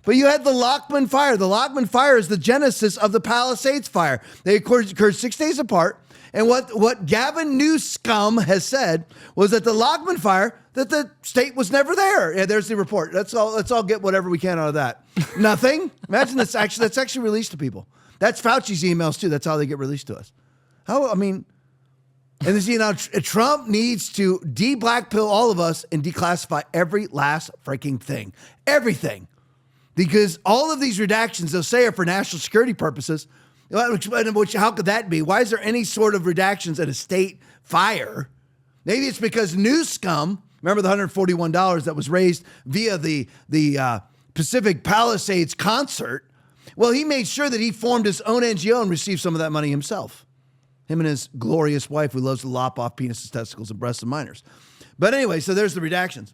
But you had the Lockman fire. The Lockman fire is the genesis of the Palisades fire. They occurred 6 days apart. And what Gavin Newscomb has said was that the Lockman fire, that the state was never there. Yeah, there's the report. Let's all get whatever we can out of that. Nothing. Imagine that's actually released to people. That's Fauci's emails too. That's how they get released to us. And this, Trump needs to de-blackpill all of us and declassify every last freaking thing. Everything. Because all of these redactions, they'll say are for national security purposes. Which how could that be? Why is there any sort of redactions at a state fire? Maybe it's because Newscomb, remember the $141 that was raised via the Pacific Palisades concert? Well, he made sure that he formed his own NGO and received some of that money himself. Him and his glorious wife who loves to lop off penises, testicles, and breasts of minors. But anyway, so there's the redactions.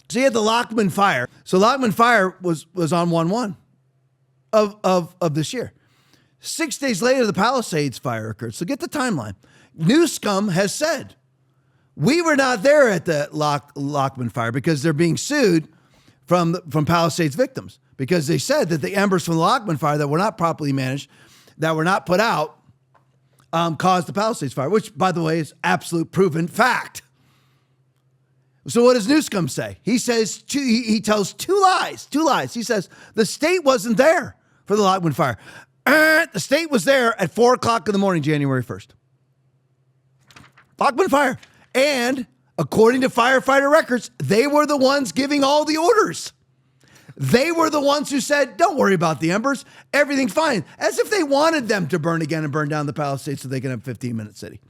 So you had the Lockman fire. So Lockman fire was on 1/1 of this year. 6 days later, the Palisades fire occurred. So get the timeline. Newscomb has said, we were not there at the Lockman fire because they're being sued from Palisades victims because they said that the embers from the Lockman fire that were not properly managed, that were not put out, caused the Palisades fire, which, by the way, is absolute proven fact. So what does Newscomb say? He says he tells two lies. He says the state wasn't there for the Lockman fire. The state was there at 4 o'clock in the morning, January 1st. Lockman fire. And according to firefighter records, they were the ones giving all the orders. They were the ones who said, don't worry about the embers. Everything's fine. As if they wanted them to burn again and burn down the Palisades so they can have a 15-minute city.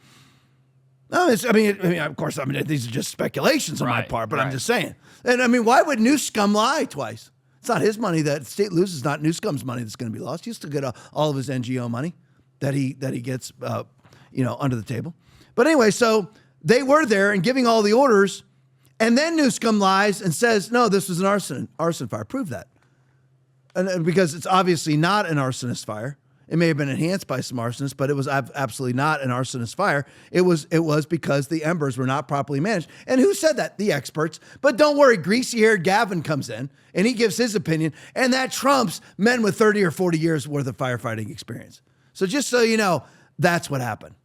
No, of course, these are just speculations on my part, but I'm just saying. And why would Newscomb lie twice? It's not his money that the state loses, not Newscomb's money that's going to be lost. He'll still get all of his NGO money that he gets, under the table. But anyway, so they were there and giving all the orders, and then Newscomb lies and says, no, this was an arson fire. Prove that. And because it's obviously not an arsonist fire. It may have been enhanced by some arsonists, but it was absolutely not an arsonist fire. It was because the embers were not properly managed. And who said that? The experts. But don't worry, greasy-haired Gavin comes in, and he gives his opinion, and that trumps men with 30 or 40 years worth of firefighting experience. So just so you know, that's what happened.